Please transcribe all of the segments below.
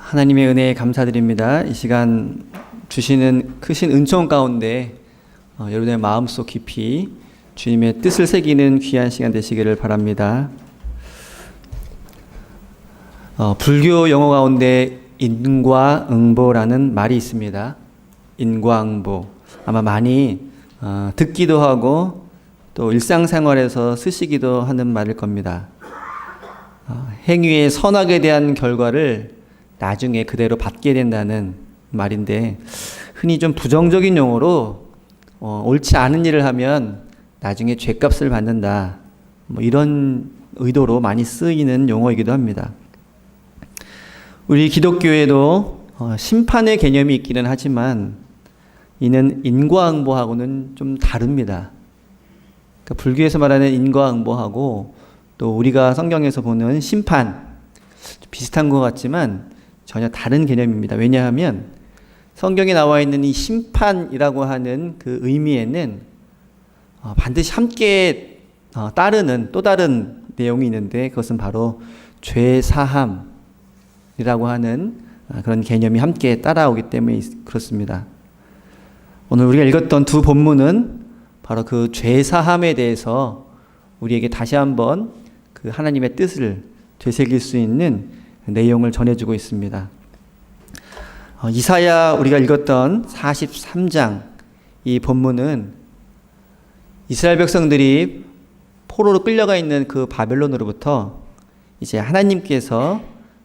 하나님의 은혜에 감사드립니다. 이 시간 주시는 크신 은총 가운데 여러분의 마음속 깊이 주님의 뜻을 새기는 귀한 시간 되시기를 바랍니다. 불교 용어 가운데 인과응보라는 말이 있습니다. 인과응보. 아마 많이 듣기도 하고 또 일상생활에서 쓰시기도 하는 말일 겁니다. 행위의 선악에 대한 결과를 나중에 그대로 받게 된다는 말인데, 흔히 좀 부정적인 용어로 옳지 않은 일을 하면 나중에 죗값을 받는다, 이런 의도로 많이 쓰이는 용어이기도 합니다. 우리 기독교에도 심판의 개념이 있기는 하지만 이는 인과응보하고는 좀 다릅니다. 그러니까 불교에서 말하는 인과응보하고 또 우리가 성경에서 보는 심판, 비슷한 것 같지만 전혀 다른 개념입니다. 왜냐하면 성경에 나와 있는 이 심판이라고 하는 그 의미에는 반드시 함께 따르는 또 다른 내용이 있는데, 그것은 바로 죄사함이라고 하는 그런 개념이 함께 따라오기 때문에 그렇습니다. 오늘 우리가 읽었던 두 본문은 바로 그 죄사함에 대해서 우리에게 다시 한번 그 하나님의 뜻을 되새길 수 있는 내용을 전해주고 있습니다. 이사야 우리가 읽었던 43장 이 본문은 이스라엘 백성들이 포로로 끌려가 있는 그 바벨론으로부터 이제 하나님께서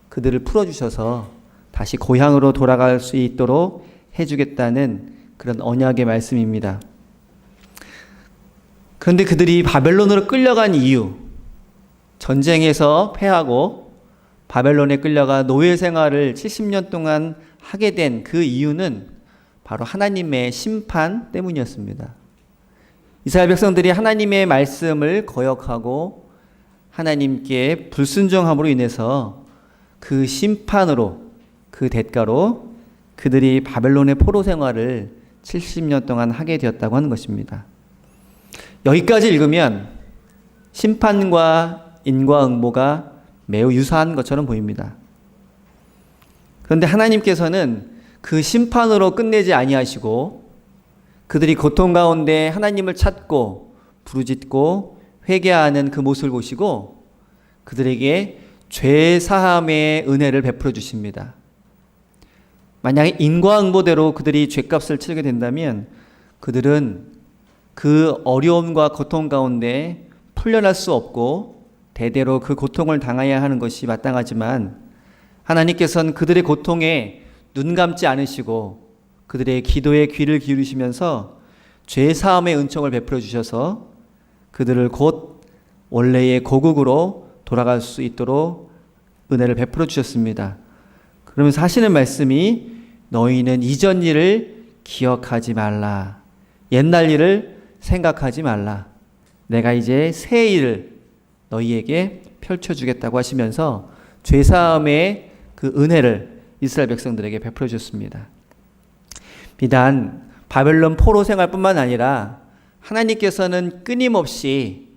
그들을 풀어주셔서 다시 고향으로 돌아갈 수 있도록 해주겠다는 그런 언약의 말씀입니다. 그런데 그들이 바벨론으로 끌려간 이유, 전쟁에서 패하고 바벨론에 끌려가 노예 생활을 70년 동안 하게 된 그 이유는 바로 하나님의 심판 때문이었습니다. 이스라엘 백성들이 하나님의 말씀을 거역하고 하나님께 불순종함으로 인해서 그 심판으로, 그 대가로 그들이 바벨론의 포로 생활을 70년 동안 하게 되었다고 하는 것입니다. 여기까지 읽으면 심판과 인과응보가 매우 유사한 것처럼 보입니다. 그런데 하나님께서는 그 심판으로 끝내지 아니하시고 그들이 고통 가운데 하나님을 찾고 부르짖고 회개하는 그 모습을 보시고 그들에게 죄 사함의 은혜를 베풀어 주십니다. 만약에 인과응보대로 그들이 죄값을 치르게 된다면 그들은 그 어려움과 고통 가운데 풀려날 수 없고 대대로 그 고통을 당해야 하는 것이 마땅하지만, 하나님께서는 그들의 고통에 눈 감지 않으시고 그들의 기도에 귀를 기울이시면서 죄사함의 은총을 베풀어 주셔서 그들을 곧 원래의 고국으로 돌아갈 수 있도록 은혜를 베풀어 주셨습니다. 그러면서 하시는 말씀이 너희는 이전 일을 기억하지 말라, 옛날 일을 생각하지 말라, 내가 이제 새 일을 너희에게 펼쳐주겠다고 하시면서 죄사함의 그 은혜를 이스라엘 백성들에게 베풀어 주셨습니다. 비단 바벨론 포로 생활뿐만 아니라 하나님께서는 끊임없이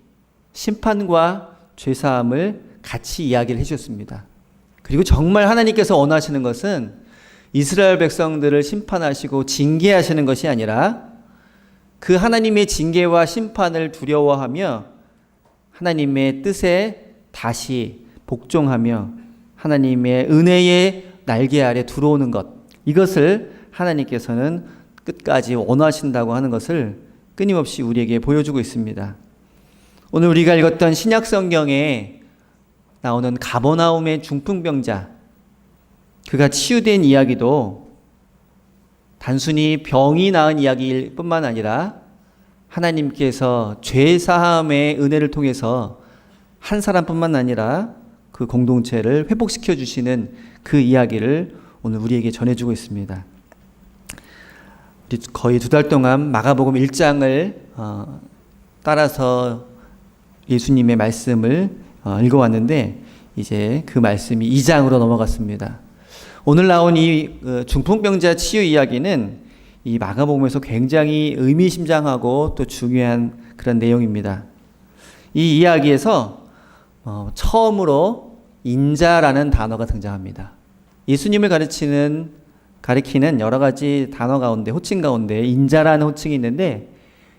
심판과 죄사함을 같이 이야기를 해주셨습니다. 그리고 정말 하나님께서 원하시는 것은 이스라엘 백성들을 심판하시고 징계하시는 것이 아니라 그 하나님의 징계와 심판을 두려워하며 하나님의 뜻에 다시 복종하며 하나님의 은혜의 날개 아래 들어오는 것, 이것을 하나님께서는 끝까지 원하신다고 하는 것을 끊임없이 우리에게 보여주고 있습니다. 오늘 우리가 읽었던 신약 성경에 나오는 가버나움의 중풍병자, 그가 치유된 이야기도 단순히 병이 나은 이야기일 뿐만 아니라 하나님께서 죄사함의 은혜를 통해서 한 사람뿐만 아니라 그 공동체를 회복시켜 주시는 그 이야기를 오늘 우리에게 전해주고 있습니다. 거의 2달 동안 마가복음 1장을 따라서 예수님의 말씀을 읽어왔는데 이제 그 말씀이 2장으로 넘어갔습니다. 오늘 나온 이 중풍병자 치유 이야기는 이 마가복음에서 굉장히 의미심장하고 또 중요한 그런 내용입니다. 이 이야기에서 처음으로 인자라는 단어가 등장합니다. 예수님을 가리키는 여러 가지 단어 가운데, 호칭 가운데 인자라는 호칭이 있는데,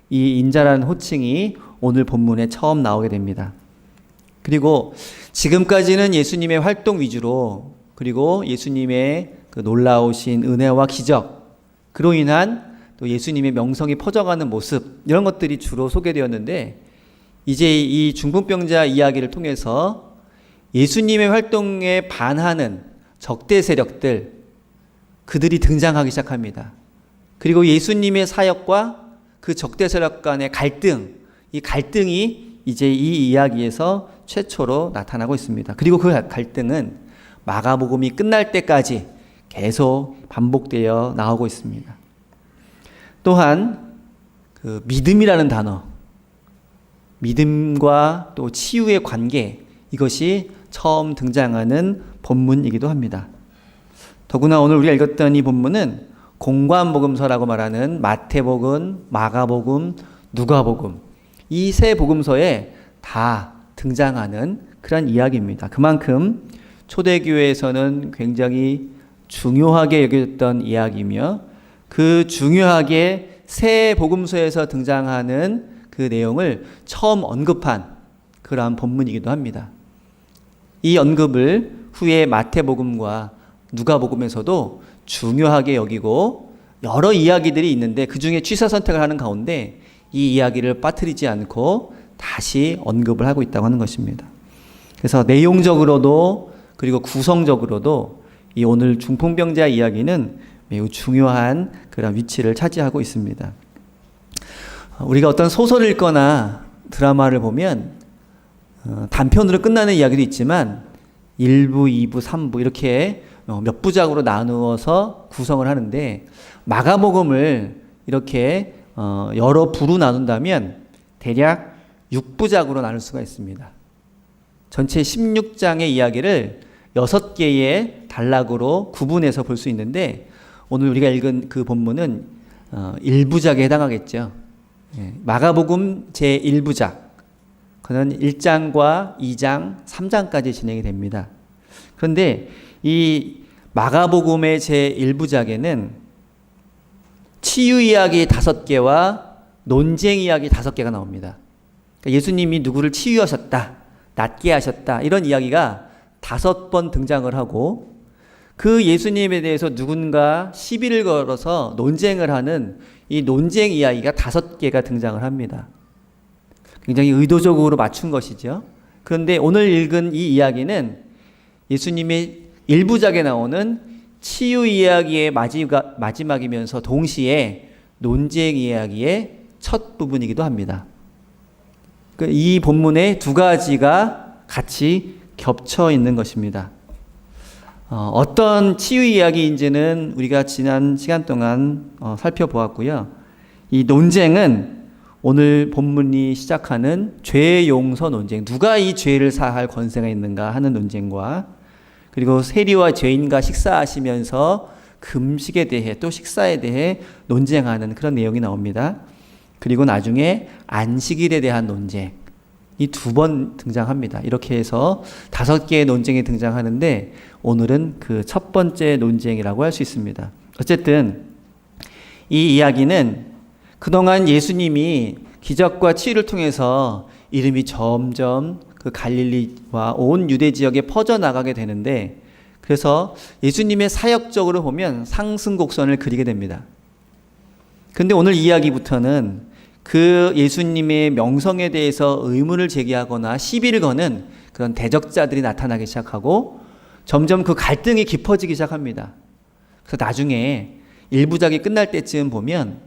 이 인자라는 호칭이 오늘 본문에 처음 나오게 됩니다. 그리고 지금까지는 예수님의 활동 위주로, 그리고 예수님의 그 놀라우신 은혜와 기적, 그로 인한 또 예수님의 명성이 퍼져가는 모습, 이런 것들이 주로 소개되었는데, 이제 이 중풍병자 이야기를 통해서 예수님의 활동에 반하는 적대 세력들, 그들이 등장하기 시작합니다. 그리고 예수님의 사역과 그 적대 세력 간의 갈등, 이 갈등이 이제 이 이야기에서 최초로 나타나고 있습니다. 그리고 그 갈등은 마가복음이 끝날 때까지 계속 반복되어 나오고 있습니다. 또한 그 믿음이라는 단어, 믿음과 또 치유의 관계, 이것이 처음 등장하는 본문이기도 합니다. 더구나 오늘 우리가 읽었던 이 본문은 공관복음서라고 말하는 마태복음, 마가복음, 누가복음, 이 세 복음서에 다 등장하는 그런 이야기입니다. 그만큼 초대교회에서는 굉장히 중요하게 여겨졌던 이야기이며, 그 중요하게 세 복음서에서 등장하는 그 내용을 처음 언급한 그러한 본문이기도 합니다. 이 언급을 후에 마태복음과 누가복음에서도 중요하게 여기고 여러 이야기들이 있는데, 그 중에 취사 선택을 하는 가운데 이 이야기를 빠뜨리지 않고 다시 언급을 하고 있다고 하는 것입니다. 그래서 내용적으로도 그리고 구성적으로도 이 오늘 중풍병자 이야기는 매우 중요한 그런 위치를 차지하고 있습니다. 우리가 어떤 소설을 읽거나 드라마를 보면 단편으로 끝나는 이야기도 있지만 1부, 2부, 3부 이렇게 몇 부작으로 나누어서 구성을 하는데, 마가복음을 이렇게 여러 부로 나눈다면 대략 6부작으로 나눌 수가 있습니다. 전체 16장의 이야기를 6개의 단락으로 구분해서 볼 수 있는데, 오늘 우리가 읽은 그 본문은 1부작에 해당하겠죠. 마가복음 제1부작, 그는 1장과 2장, 3장까지 진행이 됩니다. 그런데 이 마가복음의 제1부작에는 치유 이야기 5개와 논쟁 이야기 5개가 나옵니다. 그러니까 예수님이 누구를 치유하셨다, 낫게 하셨다, 이런 이야기가 5번 등장을 하고, 그 예수님에 대해서 누군가 시비를 걸어서 논쟁을 하는 이 논쟁 이야기가 5개가 등장을 합니다. 굉장히 의도적으로 맞춘 것이죠. 그런데 오늘 읽은 이 이야기는 예수님의 1부작에 나오는 치유 이야기의 마지막이면서 동시에 논쟁 이야기의 첫 부분이기도 합니다. 이 본문에 두 가지가 같이 겹쳐 있는 것입니다. 어떤 치유 이야기인지는 우리가 지난 시간 동안 살펴보았고요. 이 논쟁은 오늘 본문이 시작하는 죄 용서 논쟁, 누가 이 죄를 사할 권세가 있는가 하는 논쟁과, 그리고 세리와 죄인과 식사하시면서 금식에 대해 또 식사에 대해 논쟁하는 그런 내용이 나옵니다. 그리고 나중에 안식일에 대한 논쟁, 이 2번 등장합니다. 이렇게 해서 5개의 논쟁이 등장하는데, 오늘은 그 첫 번째 논쟁이라고 할 수 있습니다. 어쨌든 이 이야기는 그동안 예수님이 기적과 치유를 통해서 이름이 점점 그 갈릴리와 온 유대 지역에 퍼져나가게 되는데, 그래서 예수님의 사역적으로 보면 상승곡선을 그리게 됩니다. 그런데 오늘 이야기부터는 그 예수님의 명성에 대해서 의문을 제기하거나 시비를 거는 그런 대적자들이 나타나기 시작하고, 점점 그 갈등이 깊어지기 시작합니다. 그래서 나중에 1부작이 끝날 때쯤 보면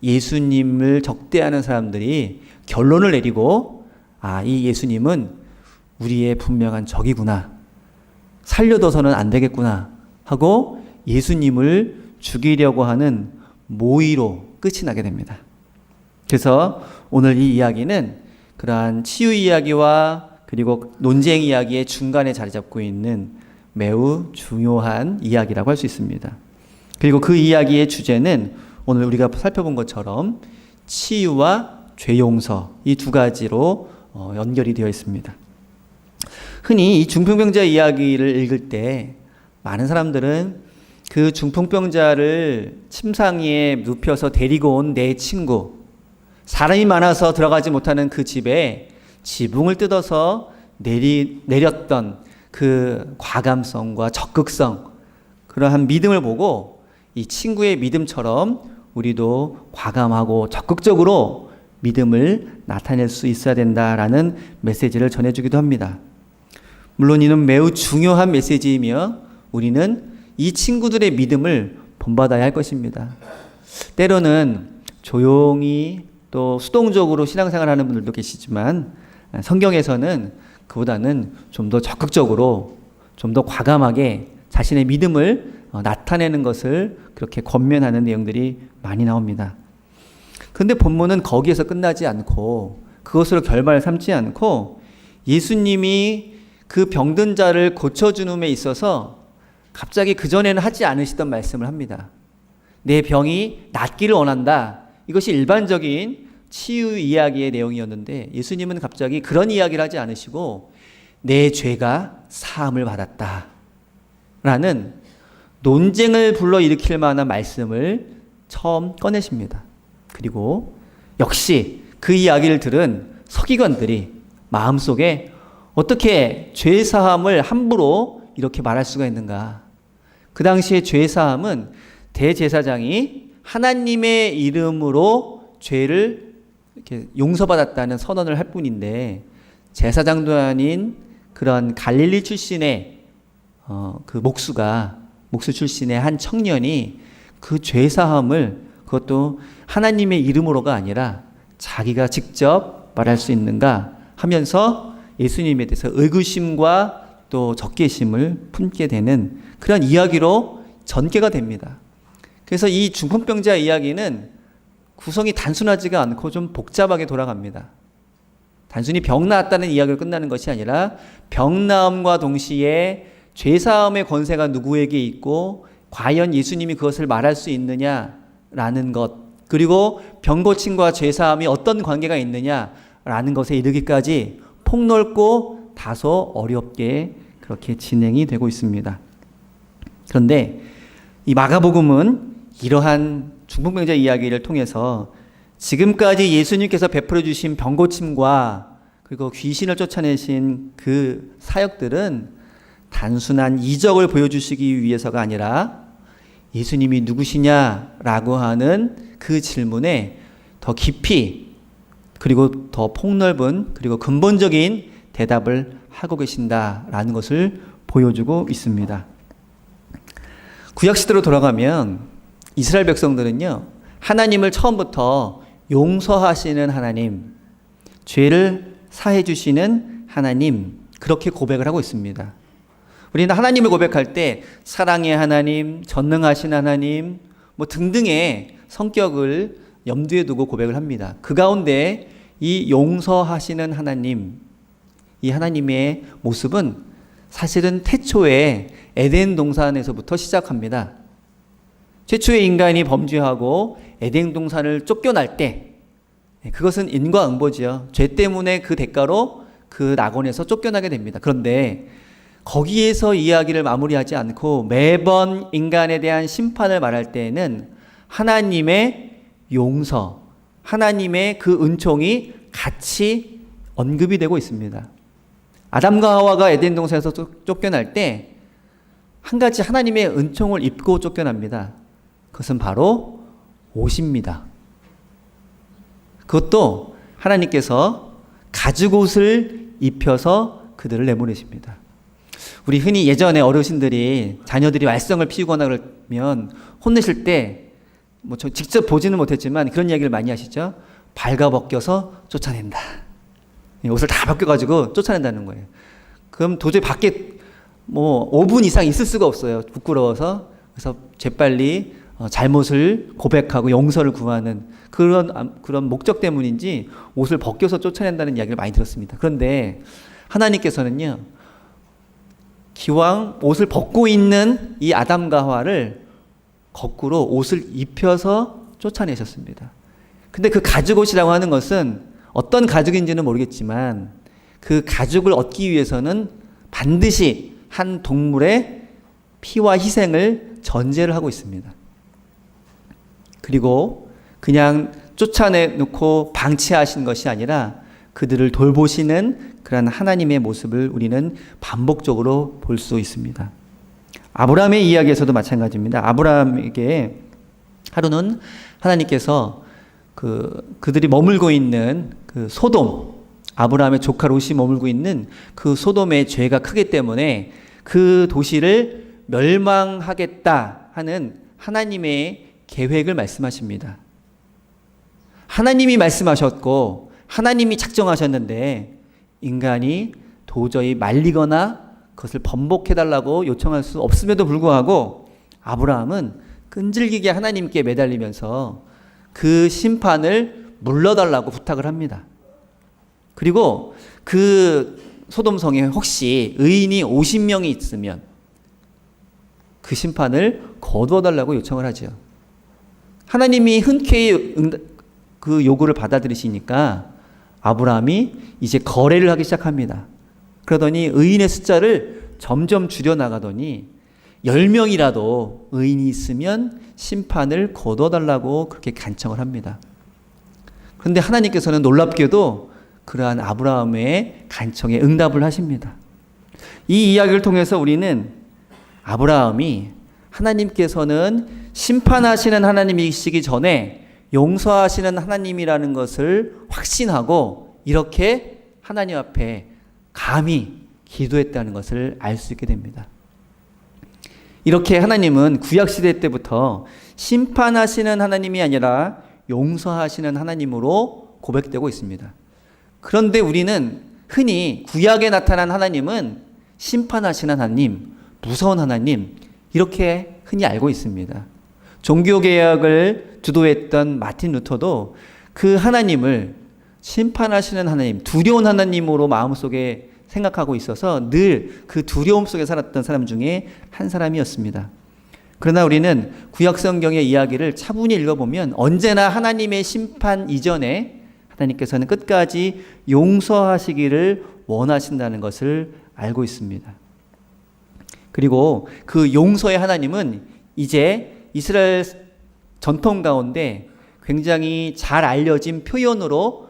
예수님을 적대하는 사람들이 결론을 내리고, 이 예수님은 우리의 분명한 적이구나, 살려둬서는 안 되겠구나 하고 예수님을 죽이려고 하는 모의로 끝이 나게 됩니다. 그래서 오늘 이 이야기는 그러한 치유 이야기와 그리고 논쟁 이야기의 중간에 자리 잡고 있는 매우 중요한 이야기라고 할 수 있습니다. 그리고 그 이야기의 주제는 오늘 우리가 살펴본 것처럼 치유와 죄 용서, 이 2가지로 연결이 되어 있습니다. 흔히 이 중풍병자 이야기를 읽을 때 많은 사람들은 그 중풍병자를 침상위에 눕혀서 데리고 온 내 친구, 사람이 많아서 들어가지 못하는 그 집에 지붕을 뜯어서 내렸던 그 과감성과 적극성, 그러한 믿음을 보고 이 친구의 믿음처럼 우리도 과감하고 적극적으로 믿음을 나타낼 수 있어야 된다라는 메시지를 전해주기도 합니다. 물론 이는 매우 중요한 메시지이며 우리는 이 친구들의 믿음을 본받아야 할 것입니다. 때로는 조용히 또 수동적으로 신앙생활하는 분들도 계시지만 성경에서는 그보다는 좀 더 적극적으로, 좀 더 과감하게 자신의 믿음을 나타내는 것을 그렇게 권면하는 내용들이 많이 나옵니다. 그런데 본문은 거기에서 끝나지 않고 그것으로 결말을 삼지 않고 예수님이 그 병든 자를 고쳐주는 데 있어서 갑자기 그전에는 하지 않으시던 말씀을 합니다. 내 병이 낫기를 원한다. 이것이 일반적인 치유 이야기의 내용이었는데 예수님은 갑자기 그런 이야기를 하지 않으시고 내 죄가 사함을 받았다 라는 논쟁을 불러일으킬 만한 말씀을 처음 꺼내십니다. 그리고 역시 그 이야기를 들은 서기관들이 마음속에 어떻게 죄 사함을 함부로 이렇게 말할 수가 있는가. 그 당시에 죄 사함은 대제사장이 하나님의 이름으로 죄를 이렇게 용서받았다는 선언을 할 뿐인데 제사장도 아닌 그런 갈릴리 출신의 그 목수 출신의 한 청년이 그 죄 사함을 그것도 하나님의 이름으로가 아니라 자기가 직접 말할 수 있는가 하면서 예수님에 대해서 의구심과 또 적개심을 품게 되는 그런 이야기로 전개가 됩니다. 그래서 이 중풍병자 이야기는 구성이 단순하지가 않고 좀 복잡하게 돌아갑니다. 단순히 병 나았다는 이야기로 끝나는 것이 아니라 병 나음과 동시에 죄 사함의 권세가 누구에게 있고 과연 예수님이 그것을 말할 수 있느냐라는 것, 그리고 병 고침과 죄 사함이 어떤 관계가 있느냐라는 것에 이르기까지 폭넓고 다소 어렵게 그렇게 진행이 되고 있습니다. 그런데 이 마가복음은 이러한 중풍병자 이야기를 통해서 지금까지 예수님께서 베풀어 주신 병고침과 그리고 귀신을 쫓아내신 그 사역들은 단순한 이적을 보여주시기 위해서가 아니라 예수님이 누구시냐라고 하는 그 질문에 더 깊이 그리고 더 폭넓은 그리고 근본적인 대답을 하고 계신다라는 것을 보여주고 있습니다. 구약시대로 돌아가면 이스라엘 백성들은요, 하나님을 처음부터 용서하시는 하나님, 죄를 사해 주시는 하나님, 그렇게 고백을 하고 있습니다. 우리는 하나님을 고백할 때 사랑의 하나님, 전능하신 하나님, 등등의 성격을 염두에 두고 고백을 합니다. 그 가운데 이 용서하시는 하나님, 이 하나님의 모습은 사실은 태초에 에덴 동산에서부터 시작합니다. 최초의 인간이 범죄하고 에덴 동산을 쫓겨날 때, 그것은 인과응보지요. 죄 때문에 그 대가로 그 낙원에서 쫓겨나게 됩니다. 그런데 거기에서 이야기를 마무리하지 않고 매번 인간에 대한 심판을 말할 때에는 하나님의 용서, 하나님의 그 은총이 같이 언급이 되고 있습니다. 아담과 하와가 에덴 동산에서 쫓겨날 때 한 가지 하나님의 은총을 입고 쫓겨납니다. 그것은 바로 옷입니다. 그것도 하나님께서 가죽옷을 입혀서 그들을 내보내십니다. 우리 흔히 예전에 어르신들이 자녀들이 말썽을 피우거나 그러면 혼내실 때 저 직접 보지는 못했지만 그런 이야기를 많이 하시죠. 발가벗겨서 쫓아낸다. 옷을 다 벗겨가지고 쫓아낸다는 거예요. 그럼 도저히 밖에 5분 이상 있을 수가 없어요. 부끄러워서. 그래서 재빨리 잘못을 고백하고 용서를 구하는 그런 목적 때문인지 옷을 벗겨서 쫓아낸다는 이야기를 많이 들었습니다. 그런데 하나님께서는요, 기왕 옷을 벗고 있는 이 아담과 하와를 거꾸로 옷을 입혀서 쫓아내셨습니다. 근데 그 가죽옷이라고 하는 것은 어떤 가죽인지는 모르겠지만 그 가죽을 얻기 위해서는 반드시 한 동물의 피와 희생을 전제를 하고 있습니다. 그리고 그냥 쫓아내놓고 방치하신 것이 아니라 그들을 돌보시는 그런 하나님의 모습을 우리는 반복적으로 볼 수 있습니다. 아브라함의 이야기에서도 마찬가지입니다. 아브라함에게 하루는 하나님께서 그들이 머물고 있는 그 소돔, 아브라함의 조카 롯이 머물고 있는 그 소돔의 죄가 크기 때문에 그 도시를 멸망하겠다 하는 하나님의 계획을 말씀하십니다. 하나님이 말씀하셨고 하나님이 작정하셨는데 인간이 도저히 말리거나 그것을 번복해달라고 요청할 수 없음에도 불구하고 아브라함은 끈질기게 하나님께 매달리면서 그 심판을 물러달라고 부탁을 합니다. 그리고 그 소돔성에 혹시 의인이 50명이 있으면 그 심판을 거두어달라고 요청을 하죠. 하나님이 흔쾌히 그 요구를 받아들이시니까 아브라함이 이제 거래를 하기 시작합니다. 그러더니 의인의 숫자를 점점 줄여나가더니 10명이라도 의인이 있으면 심판을 거둬달라고 그렇게 간청을 합니다. 그런데 하나님께서는 놀랍게도 그러한 아브라함의 간청에 응답을 하십니다. 이 이야기를 통해서 우리는 아브라함이 하나님께서는 심판하시는 하나님이시기 전에 용서하시는 하나님이라는 것을 확신하고 이렇게 하나님 앞에 감히 기도했다는 것을 알 수 있게 됩니다. 이렇게 하나님은 구약시대 때부터 심판하시는 하나님이 아니라 용서하시는 하나님으로 고백되고 있습니다. 그런데 우리는 흔히 구약에 나타난 하나님은 심판하시는 하나님, 무서운 하나님 이렇게 흔히 알고 있습니다. 종교개혁을 주도했던 마틴 루터도 그 하나님을 심판하시는 하나님, 두려운 하나님으로 마음속에 생각하고 있어서 늘 그 두려움 속에 살았던 사람 중에 한 사람이었습니다. 그러나 우리는 구약 성경의 이야기를 차분히 읽어보면 언제나 하나님의 심판 이전에 하나님께서는 끝까지 용서하시기를 원하신다는 것을 알고 있습니다. 그리고 그 용서의 하나님은 이제 이스라엘 전통 가운데 굉장히 잘 알려진 표현으로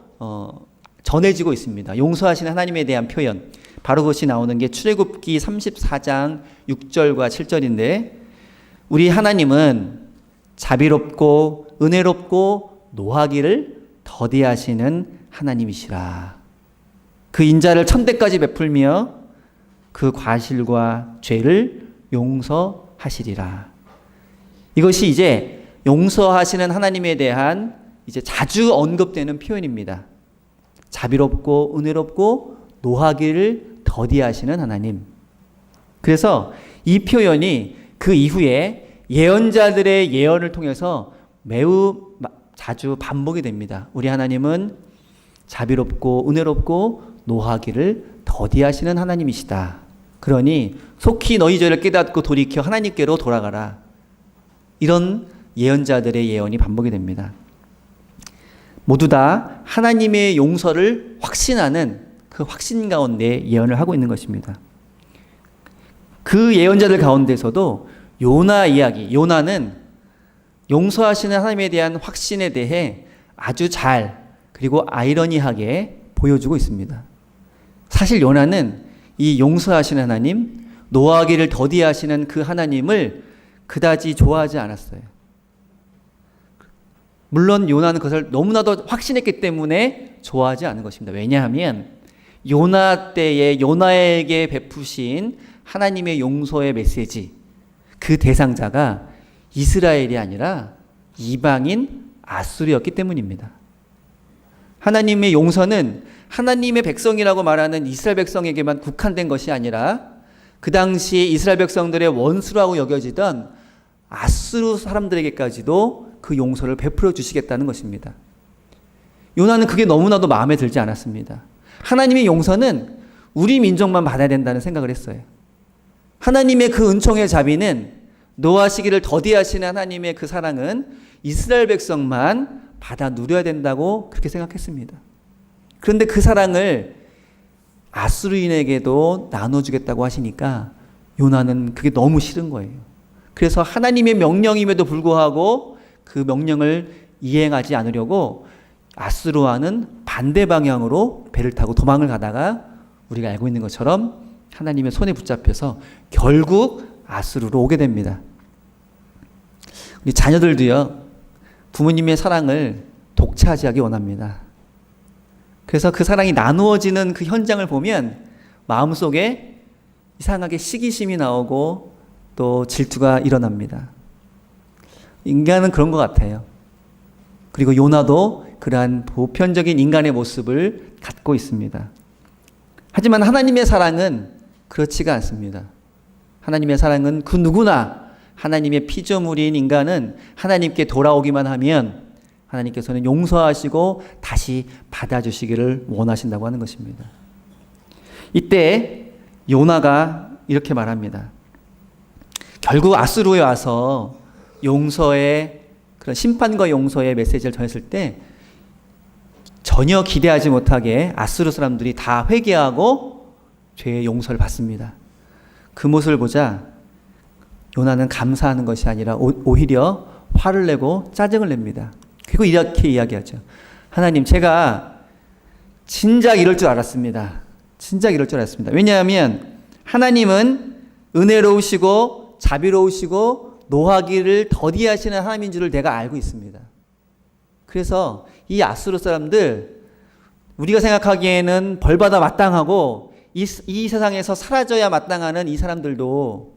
전해지고 있습니다. 용서하시는 하나님에 대한 표현. 바로 그것이 나오는 게 출애굽기 34장 6절과 7절인데 우리 하나님은 자비롭고 은혜롭고 노하기를 더디하시는 하나님이시라. 그 인자를 천대까지 베풀며 그 과실과 죄를 용서하시리라. 이것이 이제 용서하시는 하나님에 대한 이제 자주 언급되는 표현입니다. 자비롭고 은혜롭고 노하기를 더디하시는 하나님. 그래서 이 표현이 그 이후에 예언자들의 예언을 통해서 매우 자주 반복이 됩니다. 우리 하나님은 자비롭고 은혜롭고 노하기를 더디하시는 하나님이시다. 그러니 속히 너희 죄를 깨닫고 돌이켜 하나님께로 돌아가라. 이런 예언자들의 예언이 반복이 됩니다. 모두 다 하나님의 용서를 확신하는 그 확신 가운데 예언을 하고 있는 것입니다. 그 예언자들 가운데서도 요나 이야기, 요나는 용서하시는 하나님에 대한 확신에 대해 아주 잘 그리고 아이러니하게 보여주고 있습니다. 사실 요나는 이 용서하시는 하나님, 노하기를 더디하시는 그 하나님을 그다지 좋아하지 않았어요. 물론 요나는 그것을 너무나도 확신했기 때문에 좋아하지 않은 것입니다. 왜냐하면 요나 때에 요나에게 베푸신 하나님의 용서의 메시지, 그 대상자가 이스라엘이 아니라 이방인 아수르였기 때문입니다. 하나님의 용서는 하나님의 백성이라고 말하는 이스라엘 백성에게만 국한된 것이 아니라 그 당시 이스라엘 백성들의 원수라고 여겨지던 아수르 사람들에게까지도 그 용서를 베풀어 주시겠다는 것입니다. 요나는 그게 너무나도 마음에 들지 않았습니다. 하나님의 용서는 우리 민족만 받아야 된다는 생각을 했어요. 하나님의 그 은총의 자비는 노하시기를 더디하시는 하나님의 그 사랑은 이스라엘 백성만 받아 누려야 된다고 그렇게 생각했습니다. 그런데 그 사랑을 아수르인에게도 나눠주겠다고 하시니까 요나는 그게 너무 싫은 거예요. 그래서 하나님의 명령임에도 불구하고 그 명령을 이행하지 않으려고 아수르와는 반대 방향으로 배를 타고 도망을 가다가 우리가 알고 있는 것처럼 하나님의 손에 붙잡혀서 결국 아수르로 오게 됩니다. 우리 자녀들도요, 부모님의 사랑을 독차지하기 원합니다. 그래서 그 사랑이 나누어지는 그 현장을 보면 마음속에 이상하게 시기심이 나오고 또 질투가 일어납니다. 인간은 그런 것 같아요. 그리고 요나도 그러한 보편적인 인간의 모습을 갖고 있습니다. 하지만 하나님의 사랑은 그렇지가 않습니다. 하나님의 사랑은 그 누구나 하나님의 피조물인 인간은 하나님께 돌아오기만 하면 하나님께서는 용서하시고 다시 받아주시기를 원하신다고 하는 것입니다. 이때 요나가 이렇게 말합니다. 결국 아수르에 와서 용서의 그런 심판과 용서의 메시지를 전했을 때 전혀 기대하지 못하게 아수르 사람들이 다 회개하고 죄의 용서를 받습니다. 그 모습을 보자 요나는 감사하는 것이 아니라 오히려 화를 내고 짜증을 냅니다. 그리고 이렇게 이야기하죠. 하나님, 제가 진작 이럴 줄 알았습니다. 진작 이럴 줄 알았습니다. 왜냐하면 하나님은 은혜로우시고 자비로우시고 노하기를 더디하시는 하나님인 줄을 내가 알고 있습니다. 그래서 이 아수르 사람들, 우리가 생각하기에는 벌받아 마땅하고 이 세상에서 사라져야 마땅하는 이 사람들도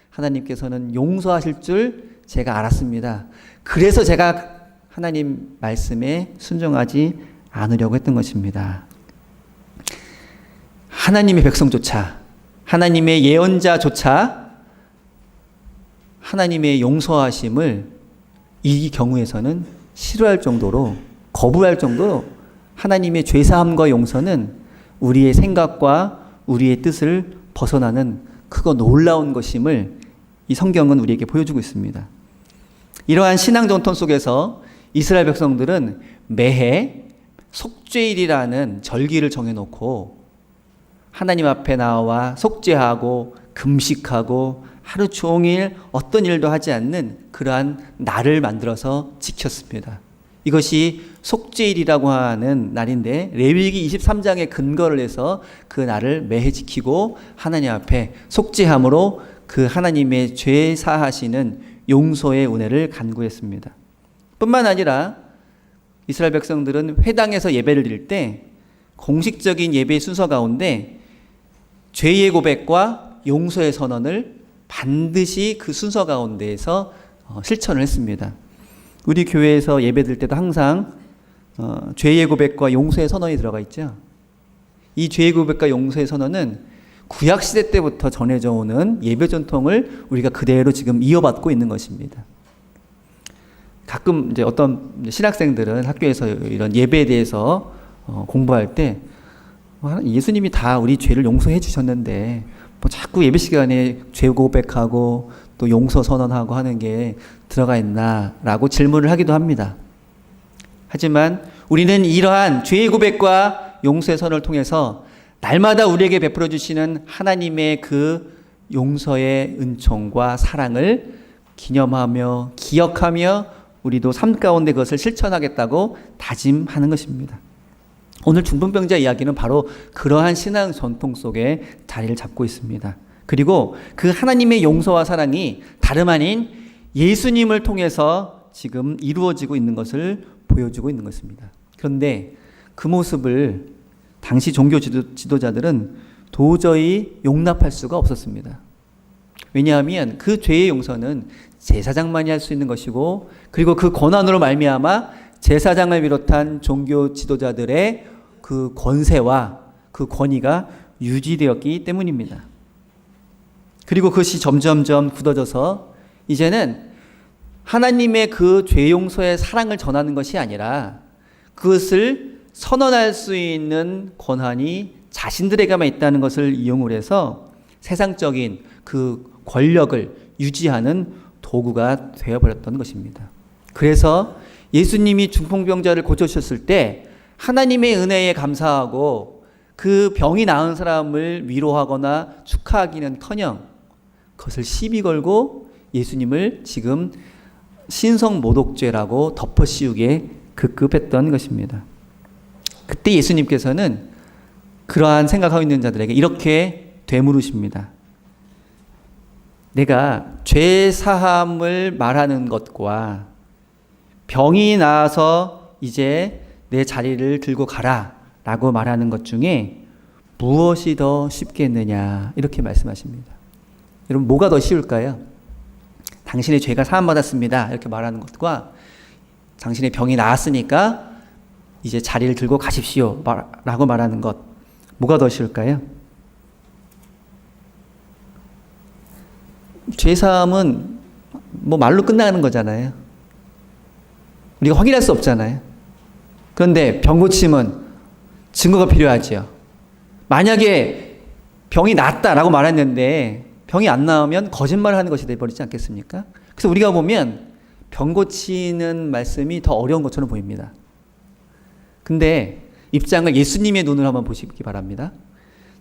하나님께서는 용서하실 줄 제가 알았습니다. 그래서 제가 하나님 말씀에 순종하지 않으려고 했던 것입니다. 하나님의 백성조차, 하나님의 예언자조차 하나님의 용서하심을 이 경우에서는 싫어할 정도로, 거부할 정도로 하나님의 죄사함과 용서는 우리의 생각과 우리의 뜻을 벗어나는 크고 놀라운 것임을 이 성경은 우리에게 보여주고 있습니다. 이러한 신앙 전통 속에서 이스라엘 백성들은 매해 속죄일이라는 절기를 정해놓고 하나님 앞에 나와 속죄하고 금식하고 하루 종일 어떤 일도 하지 않는 그러한 날을 만들어서 지켰습니다. 이것이 속죄일이라고 하는 날인데 레위기 23장에 근거를 해서 그 날을 매해 지키고 하나님 앞에 속죄함으로 그 하나님의 죄 사하시는 용서의 은혜를 간구했습니다. 뿐만 아니라 이스라엘 백성들은 회당에서 예배를 드릴 때 공식적인 예배 순서 가운데 죄의 고백과 용서의 선언을 반드시 그 순서 가운데에서 실천을 했습니다. 우리 교회에서 예배 드릴 때도 항상 죄의 고백과 용서의 선언이 들어가 있죠. 이 죄의 고백과 용서의 선언은 구약시대 때부터 전해져 오는 예배 전통을 우리가 그대로 지금 이어받고 있는 것입니다. 가끔 이제 어떤 신학생들은 학교에서 이런 예배에 대해서 공부할 때 예수님이 다 우리 죄를 용서해 주셨는데 뭐 자꾸 예배 시간에 죄 고백하고 또 용서 선언하고 하는 게 들어가 있나라고 질문을 하기도 합니다. 하지만 우리는 이러한 죄의 고백과 용서의 선언을 통해서 날마다 우리에게 베풀어 주시는 하나님의 그 용서의 은총과 사랑을 기념하며 기억하며 우리도 삶 가운데 그것을 실천하겠다고 다짐하는 것입니다. 오늘 중풍병자 이야기는 바로 그러한 신앙 전통 속에 자리를 잡고 있습니다. 그리고 그 하나님의 용서와 사랑이 다름 아닌 예수님을 통해서 지금 이루어지고 있는 것을 보여주고 있는 것입니다. 그런데 그 모습을 당시 종교 지도자들은 도저히 용납할 수가 없었습니다. 왜냐하면 그 죄의 용서는 제사장만이 할 수 있는 것이고 그리고 그 권한으로 말미암아 제사장을 비롯한 종교 지도자들의 그 권세와 그 권위가 유지되었기 때문입니다. 그리고 그것이 점점점 굳어져서 이제는 하나님의 그 죄 용서의 사랑을 전하는 것이 아니라 그것을 선언할 수 있는 권한이 자신들에게만 있다는 것을 이용을 해서 세상적인 그 권력을 유지하는 도구가 되어버렸던 것입니다. 그래서 예수님이 중풍병자를 고쳐주셨을 때 하나님의 은혜에 감사하고 그 병이 나은 사람을 위로하거나 축하하기는커녕 그것을 시비 걸고 예수님을 지금 신성모독죄라고 덮어씌우게 급급했던 것입니다. 그때 예수님께서는 그러한 생각하고 있는 자들에게 이렇게 되물으십니다. 내가 죄 사함을 말하는 것과 병이 나아서 이제 내 자리를 들고 가라 라고 말하는 것 중에 무엇이 더 쉽겠느냐 이렇게 말씀하십니다. 여러분 뭐가 더 쉬울까요? 당신의 죄가 사함받았습니다 이렇게 말하는 것과 당신의 병이 나았으니까 이제 자리를 들고 가십시오 라고 말하는 것, 뭐가 더 쉬울까요? 죄사함은 뭐 말로 끝나는 거잖아요. 우리가 확인할 수 없잖아요. 그런데 병 고침은 증거가 필요하죠. 만약에 병이 낫다라고 말했는데 병이 안 나오면 거짓말을 하는 것이 되어버리지 않겠습니까? 그래서 우리가 보면 병 고치는 말씀이 더 어려운 것처럼 보입니다. 근데 입장을 예수님의 눈으로 한번 보시기 바랍니다.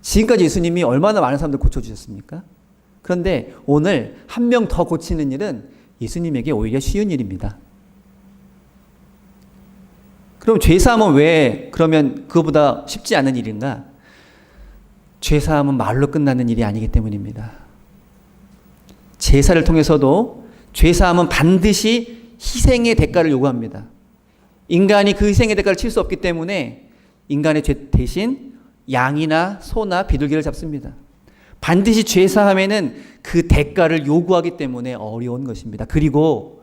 지금까지 예수님이 얼마나 많은 사람들 고쳐주셨습니까? 그런데 오늘 한 명 더 고치는 일은 예수님에게 오히려 쉬운 일입니다. 그럼 죄사함은 왜 그러면 그거보다 쉽지 않은 일인가? 죄사함은 말로 끝나는 일이 아니기 때문입니다. 제사를 통해서도 죄사함은 반드시 희생의 대가를 요구합니다. 인간이 그 희생의 대가를 칠 수 없기 때문에 인간의 죄 대신 양이나 소나 비둘기를 잡습니다. 반드시 죄사함에는 그 대가를 요구하기 때문에 어려운 것입니다. 그리고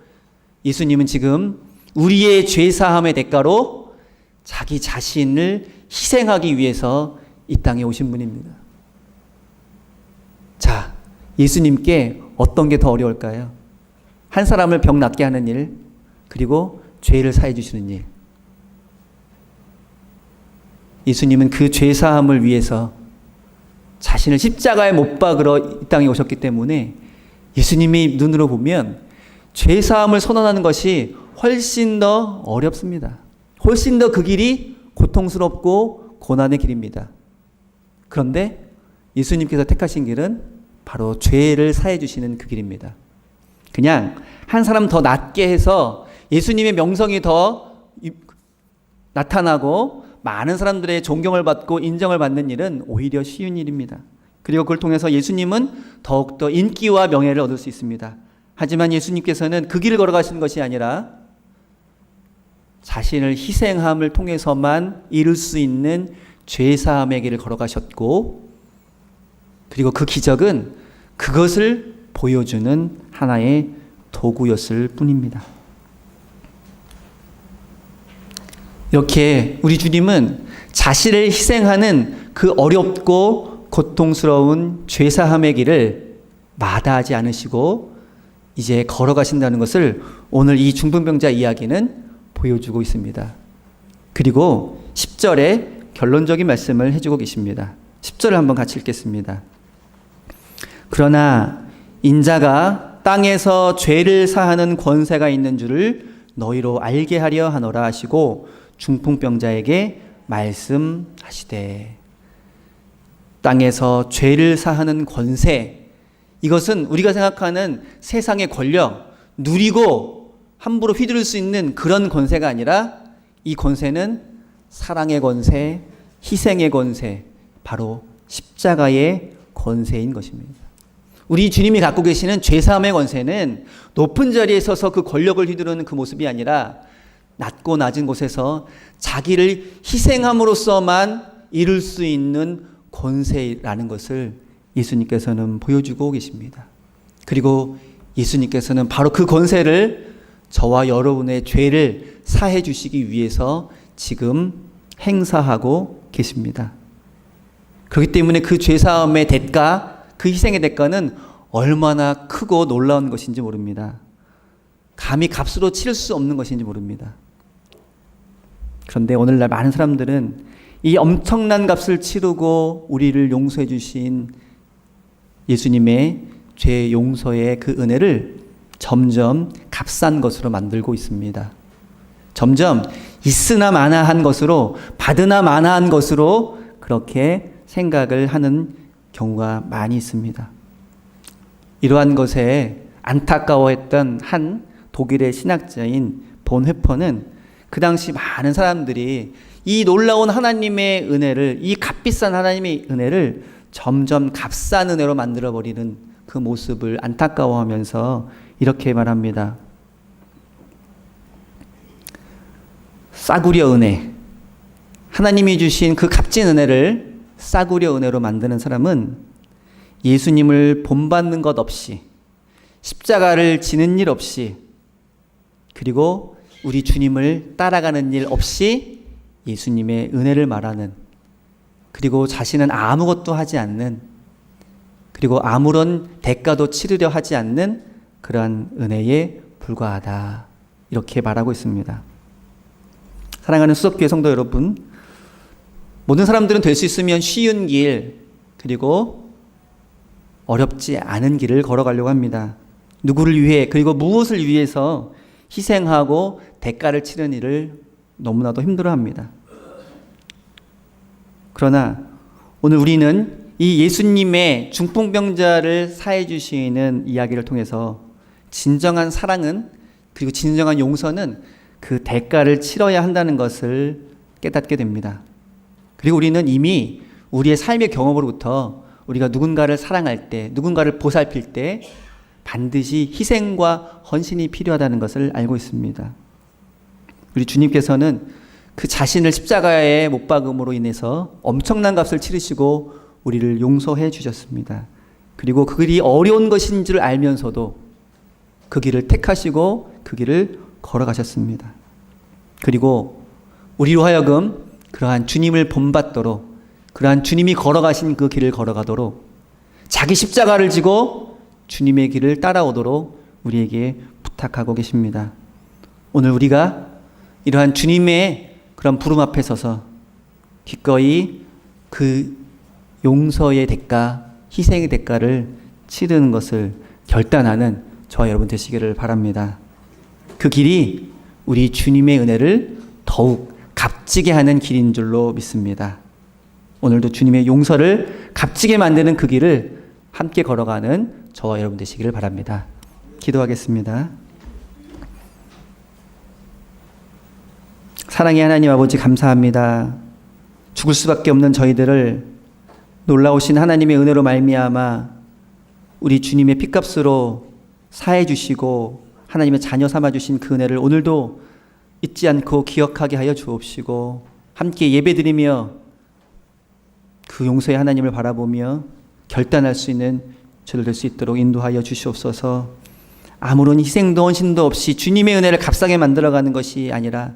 예수님은 지금 우리의 죄사함의 대가로 자기 자신을 희생하기 위해서 이 땅에 오신 분입니다. 자, 예수님께 어떤 게 더 어려울까요? 한 사람을 병 낫게 하는 일, 그리고 죄를 사해 주시는 일. 예수님은 그 죄사함을 위해서 자신을 십자가에 못 박으러 이 땅에 오셨기 때문에 예수님의 눈으로 보면 죄사함을 선언하는 것이 훨씬 더 어렵습니다. 훨씬 더 그 길이 고통스럽고 고난의 길입니다. 그런데 예수님께서 택하신 길은 바로 죄를 사해 주시는 그 길입니다. 그냥 한 사람 더 낫게 해서 예수님의 명성이 더 나타나고 많은 사람들의 존경을 받고 인정을 받는 일은 오히려 쉬운 일입니다. 그리고 그걸 통해서 예수님은 더욱더 인기와 명예를 얻을 수 있습니다. 하지만 예수님께서는 그 길을 걸어가시는 것이 아니라 자신을 희생함을 통해서만 이룰 수 있는 죄사함의 길을 걸어가셨고, 그리고 그 기적은 그것을 보여주는 하나의 도구였을 뿐입니다. 이렇게 우리 주님은 자신을 희생하는 그 어렵고 고통스러운 죄사함의 길을 마다하지 않으시고 이제 걸어가신다는 것을 오늘 이 중풍병자 이야기는 보여주고 있습니다. 그리고 10절에 결론적인 말씀을 해주고 계십니다. 10절을 한번 같이 읽겠습니다. 그러나 인자가 땅에서 죄를 사하는 권세가 있는 줄을 너희로 알게 하려 하노라 하시고 중풍병자에게 말씀하시되. 땅에서 죄를 사하는 권세, 이것은 우리가 생각하는 세상의 권력, 누리고 함부로 휘두를 수 있는 그런 권세가 아니라 이 권세는 사랑의 권세, 희생의 권세, 바로 십자가의 권세인 것입니다. 우리 주님이 갖고 계시는 죄사함의 권세는 높은 자리에 서서 그 권력을 휘두르는 그 모습이 아니라 낮고 낮은 곳에서 자기를 희생함으로써만 이룰 수 있는 권세라는 것을 예수님께서는 보여주고 계십니다. 그리고 예수님께서는 바로 그 권세를 저와 여러분의 죄를 사해 주시기 위해서 지금 행사하고 계십니다. 그렇기 때문에 그 죄사함의 대가, 그 희생의 대가는 얼마나 크고 놀라운 것인지 모릅니다. 감히 값으로 치를 수 없는 것인지 모릅니다. 그런데 오늘날 많은 사람들은 이 엄청난 값을 치르고 우리를 용서해 주신 예수님의 죄 용서의 그 은혜를 점점 값싼 것으로 만들고 있습니다. 점점 있으나 마나한 것으로, 받으나 마나한 것으로 그렇게 생각을 하는 경우가 많이 있습니다. 이러한 것에 안타까워했던 한 독일의 신학자인 본회퍼는 그 당시 많은 사람들이 이 놀라운 하나님의 은혜를, 이 값비싼 하나님의 은혜를 점점 값싼 은혜로 만들어버리는 그 모습을 안타까워하면서 이렇게 말합니다. 싸구려 은혜, 하나님이 주신 그 값진 은혜를 싸구려 은혜로 만드는 사람은 예수님을 본받는 것 없이, 십자가를 지는 일 없이, 그리고 우리 주님을 따라가는 일 없이 예수님의 은혜를 말하는, 그리고 자신은 아무것도 하지 않는, 그리고 아무런 대가도 치르려 하지 않는 그러한 은혜에 불과하다, 이렇게 말하고 있습니다. 사랑하는 수석교회 성도 여러분, 모든 사람들은 될 수 있으면 쉬운 길, 그리고 어렵지 않은 길을 걸어가려고 합니다. 누구를 위해, 그리고 무엇을 위해서 희생하고 대가를 치르는 일을 너무나도 힘들어합니다. 그러나 오늘 우리는 이 예수님의 중풍병자를 사해 주시는 이야기를 통해서 진정한 사랑은, 그리고 진정한 용서는 그 대가를 치러야 한다는 것을 깨닫게 됩니다. 그리고 우리는 이미 우리의 삶의 경험으로부터 우리가 누군가를 사랑할 때, 누군가를 보살필 때 반드시 희생과 헌신이 필요하다는 것을 알고 있습니다. 우리 주님께서는 그 자신을 십자가에 못 박음으로 인해서 엄청난 값을 치르시고 우리를 용서해 주셨습니다. 그리고 그 길이 어려운 것인 줄 알면서도 그 길을 택하시고 그 길을 걸어가셨습니다. 그리고 우리로 하여금 그러한 주님을 본받도록, 그러한 주님이 걸어가신 그 길을 걸어가도록, 자기 십자가를 지고 주님의 길을 따라오도록 우리에게 부탁하고 계십니다. 오늘 우리가 이러한 주님의 그런 부름 앞에 서서 기꺼이 그 용서의 대가, 희생의 대가를 치르는 것을 결단하는 저와 여러분 되시기를 바랍니다. 그 길이 우리 주님의 은혜를 더욱 값지게 하는 길인 줄로 믿습니다. 오늘도 주님의 용서를 값지게 만드는 그 길을 함께 걸어가는 저와 여러분 되시기를 바랍니다. 기도하겠습니다. 사랑의 하나님 아버지, 감사합니다. 죽을 수밖에 없는 저희들을 놀라우신 하나님의 은혜로 말미암아 우리 주님의 피값으로 사해 주시고 하나님의 자녀 삼아 주신 그 은혜를 오늘도 잊지 않고 기억하게 하여 주옵시고, 함께 예배드리며 그 용서의 하나님을 바라보며 결단할 수 있는 저들 될 수 있도록 인도하여 주시옵소서. 아무런 희생도 헌신도 없이 주님의 은혜를 값싸게 만들어가는 것이 아니라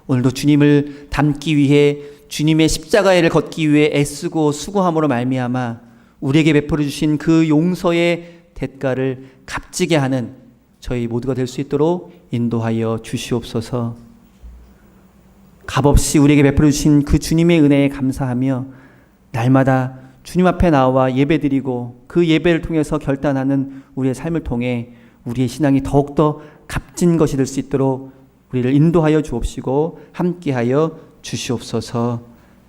오늘도 주님을 닮기 위해, 주님의 십자가를 걷기 위해 애쓰고 수고함으로 말미암아 우리에게 베풀어 주신 그 용서의 대가를 값지게 하는 저희 모두가 될 수 있도록 인도하여 주시옵소서. 값없이 우리에게 베풀어 주신 그 주님의 은혜에 감사하며 날마다 주님 앞에 나와 예배드리고 그 예배를 통해서 결단하는 우리의 삶을 통해 우리의 신앙이 더욱더 값진 것이 될 수 있도록 우리를 인도하여 주옵시고 함께하여 주시옵소서.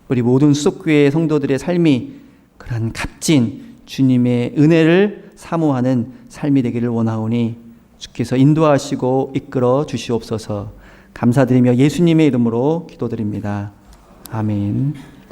우리 모든 수석교회 성도들의 삶이 그런 값진 주님의 은혜를 사모하는 삶이 되기를 원하오니 주께서 인도하시고 이끌어 주시옵소서. 감사드리며 예수님의 이름으로 기도드립니다. 아멘.